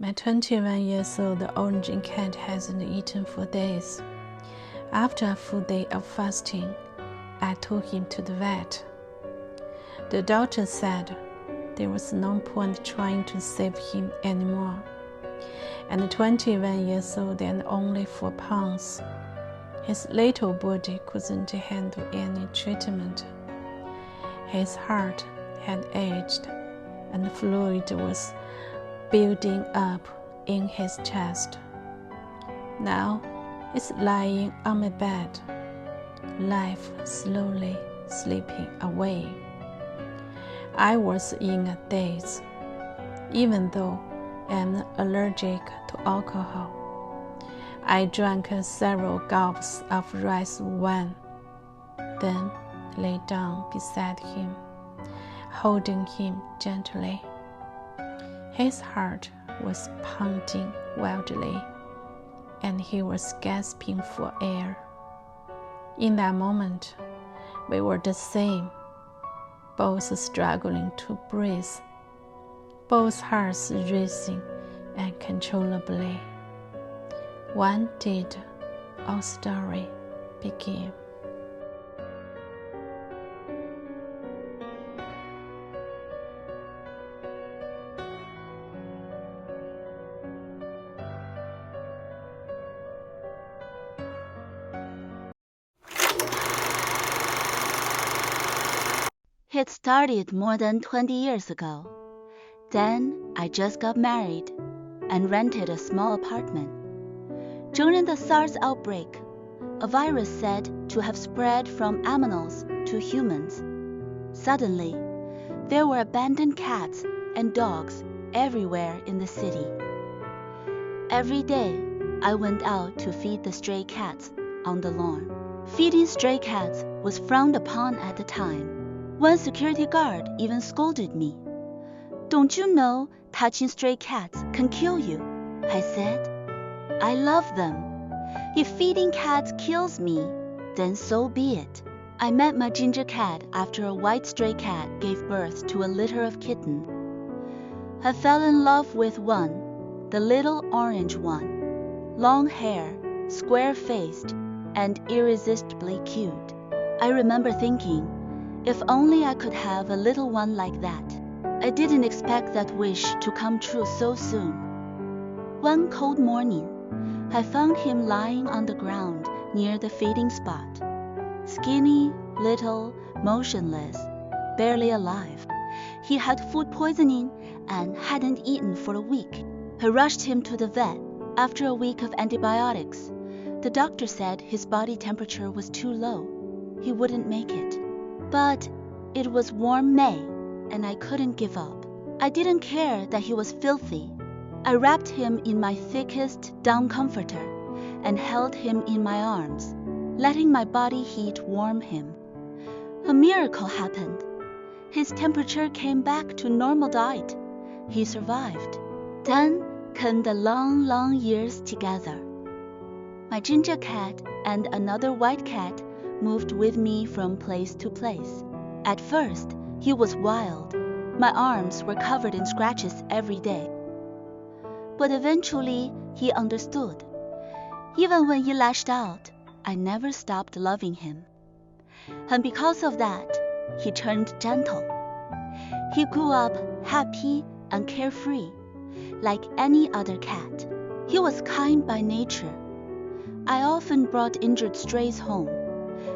My 21 years old orange cat hasn't eaten for days. After a full day of fasting, I took him to the vet. The doctor said there was no point trying to save him anymore. And 21 years old and only 4 pounds, his little body couldn't handle any treatment. His heart had aged, and fluid was building up in his chest. Now he's lying on my bed, life slowly slipping away. I was in a daze, even though I'm allergic to alcohol. I drank several gulps of rice wine, then lay down beside him, holding him gently. His heart was pounding wildly, and he was gasping for air. In that moment, we were the same, both struggling to breathe, both hearts racing uncontrollably. When did our story begin? It started more than 20 years ago. Then I just got married and rented a small apartment. During the SARS outbreak, a virus said to have spread from animals to humans. Suddenly, there were abandoned cats and dogs everywhere in the city. Every day, I went out to feed the stray cats on the lawn. Feeding stray cats was frowned upon at the time. One security guard even scolded me. "Don't you know touching stray cats can kill you?" I said. "I love them. If feeding cats kills me, then so be it." I met my ginger cat after a white stray cat gave birth to a litter of kittens. I fell in love with one, the little orange one. Long hair, square-faced, and irresistibly cute. I remember thinking, if only I could have a little one like that. I didn't expect that wish to come true so soon. One cold morning, I found him lying on the ground near the feeding spot. Skinny, little, motionless, barely alive. He had food poisoning and hadn't eaten for a week. I rushed him to the vet. After a week of antibiotics, the doctor said his body temperature was too low. He wouldn't make it. But it was warm May, and I couldn't give up. I didn't care that he was filthy. I wrapped him in my thickest down comforter and held him in my arms, letting my body heat warm him. A miracle happened. His temperature came back to normal diet. He survived. Then came the long, long years together. My ginger cat and another white cat moved with me from place to place. At first, he was wild. My arms were covered in scratches every day. But eventually, he understood. Even when he lashed out, I never stopped loving him. And because of that, he turned gentle. He grew up happy and carefree, like any other cat. He was kind by nature. I often brought injured strays home,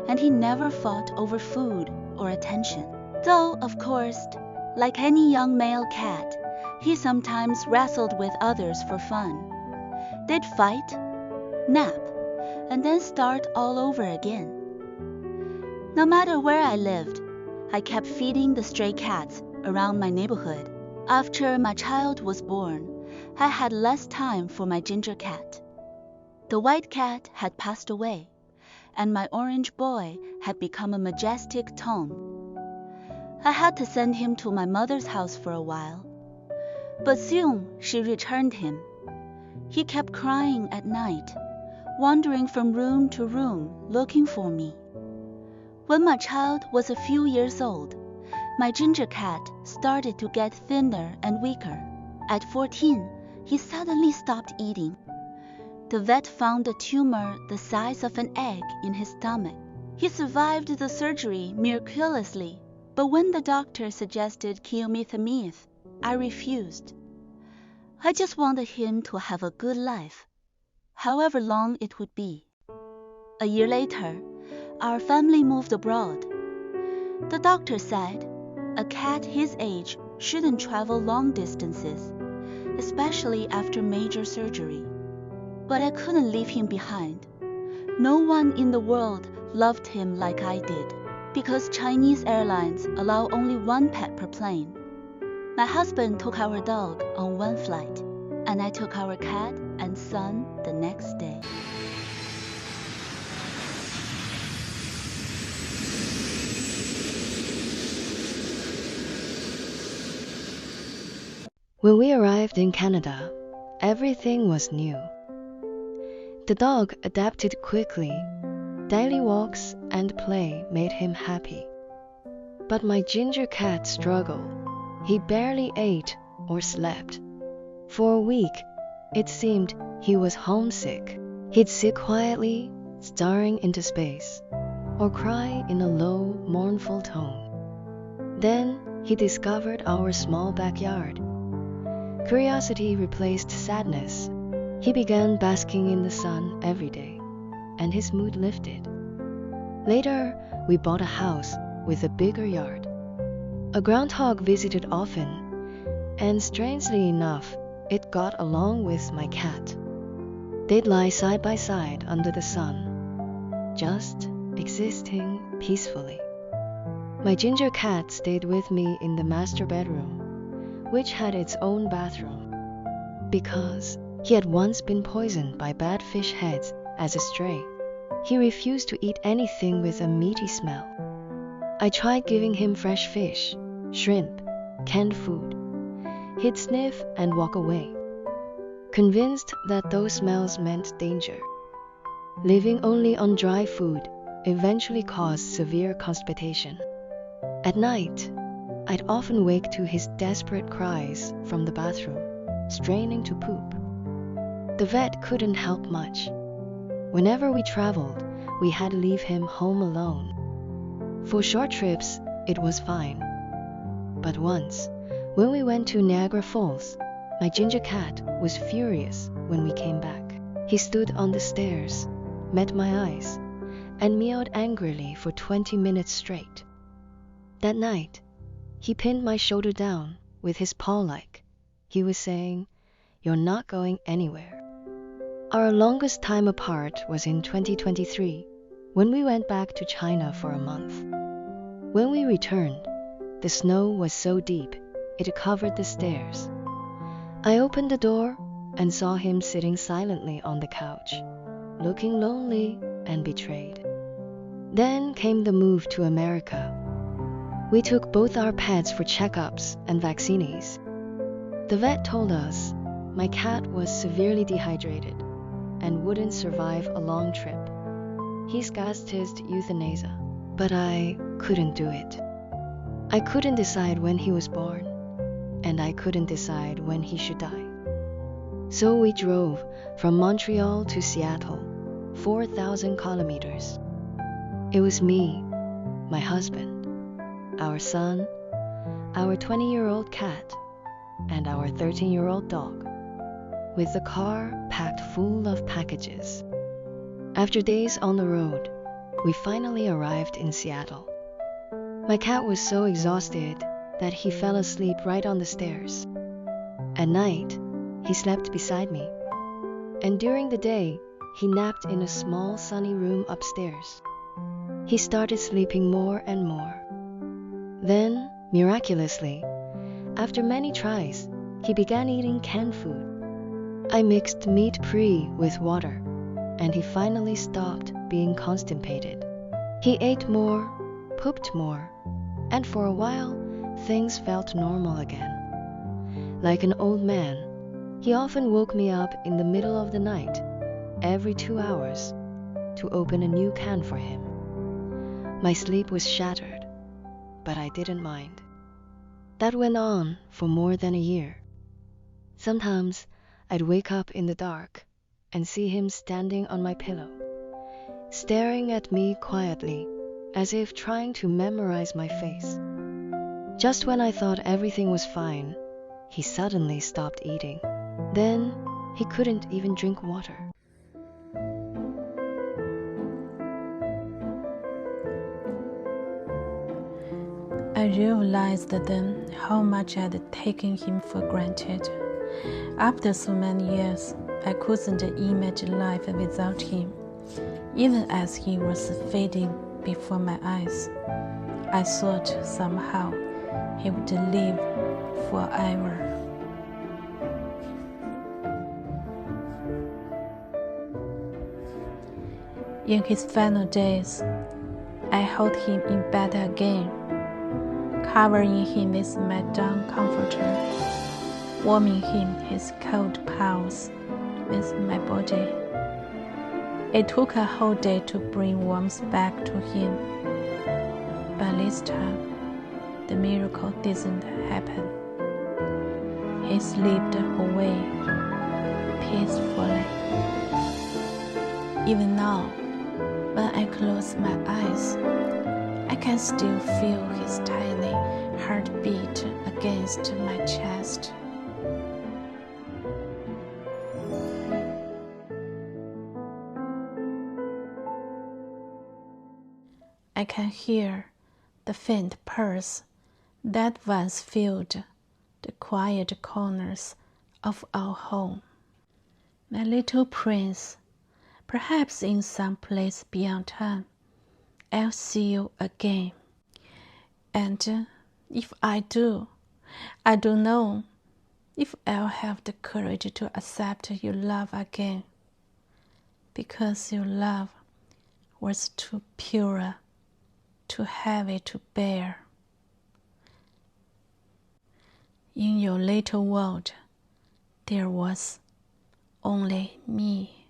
and he never fought over food or attention. Though, of course, like any young male cat, he sometimes wrestled with others for fun. They'd fight, nap, and then start all over again. No matter where I lived, I kept feeding the stray cats around my neighborhood. After my child was born, I had less time for my ginger cat. The white cat had passed away, and my orange boy had become a majestic tome. I had to send him to my mother's house for a while, but soon she returned him. He kept crying at night, wandering from room to room looking for me. When my child was a few years old, my ginger cat started to get thinner and weaker. At 14, he suddenly stopped eating. The vet found a tumor the size of an egg in his stomach. He survived the surgery miraculously, but when the doctor suggested chemotherapy, I refused. I just wanted him to have a good life, however long it would be. A year later, our family moved abroad. The doctor said a cat his age shouldn't travel long distances, especially after major surgery. But I couldn't leave him behind. No one in the world loved him like I did, because Chinese airlines allow only one pet per plane. My husband took our dog on one flight, and I took our cat and son the next day. When we arrived in Canada, everything was new. The dog adapted quickly. Daily walks and play made him happy. But my ginger cat struggled. He barely ate or slept. For a week, it seemed he was homesick. He'd sit quietly, staring into space, or cry in a low, mournful tone. Then he discovered our small backyard. Curiosity replaced sadness. He began basking in the sun every day, and his mood lifted. Later, we bought a house with a bigger yard. A groundhog visited often, and strangely enough, it got along with my cat. They'd lie side by side under the sun, just existing peacefully. My ginger cat stayed with me in the master bedroom, which had its own bathroom, because he had once been poisoned by bad fish heads as a stray. He refused to eat anything with a meaty smell. I tried giving him fresh fish, shrimp, canned food. He'd sniff and walk away, convinced that those smells meant danger. Living only on dry food eventually caused severe constipation. At night, I'd often wake to his desperate cries from the bathroom, straining to poop. The vet couldn't help much. Whenever we traveled, we had to leave him home alone. For short trips, it was fine. But once, when we went to Niagara Falls, my ginger cat was furious when we came back. He stood on the stairs, met my eyes, and meowed angrily for 20 minutes straight. That night, he pinned my shoulder down with his paw like he was saying, "You're not going anywhere." Our longest time apart was in 2023, when we went back to China for a month. When we returned, the snow was so deep it covered the stairs. I opened the door and saw him sitting silently on the couch, looking lonely and betrayed. Then came the move to America. We took both our pets for checkups and vaccines. The vet told us my cat was severely dehydrated and wouldn't survive a long trip. He suggested euthanasia, but I couldn't do it. I couldn't decide when he was born, and I couldn't decide when he should die. So we drove from Montreal to Seattle, 4,000 kilometers. It was me, my husband, our son, our 20-year-old cat, and our 13-year-old dog, with the car packed full of packages. After days on the road, we finally arrived in Seattle. My cat was so exhausted that he fell asleep right on the stairs. At night, he slept beside me, and during the day, he napped in a small sunny room upstairs. He started sleeping more and more. Then, miraculously, after many tries, he began eating canned food. I mixed meat brie with water, and he finally stopped being constipated. He ate more, pooped more, and for a while, things felt normal again. Like an old man, he often woke me up in the middle of the night, every 2 hours, to open a new can for him. My sleep was shattered, but I didn't mind. That went on for more than a year. Sometimes I'd wake up in the dark and see him standing on my pillow, staring at me quietly, as if trying to memorize my face. Just when I thought everything was fine, he suddenly stopped eating. Then he couldn't even drink water. I realized then how much I'd taken him for granted. After so many years, I couldn't imagine life without him. Even as he was fading before my eyes, I thought somehow he would live forever. In his final days, I held him in bed again, covering him with my down comforter, warming him his cold paws with my body. It took a whole day to bring warmth back to him, but this time the miracle didn't happen. He slipped away peacefully. Even now, when I close my eyes, I can still feel his tiny heartbeat against my chest. I can hear the faint pulse that once filled the quiet corners of our home. My little prince, perhaps in some place beyond time, I'll see you again. And if I do, I don't know if I'll have the courage to accept your love again, because your love was too pure, too heavy to bear. In your little world, there was only me.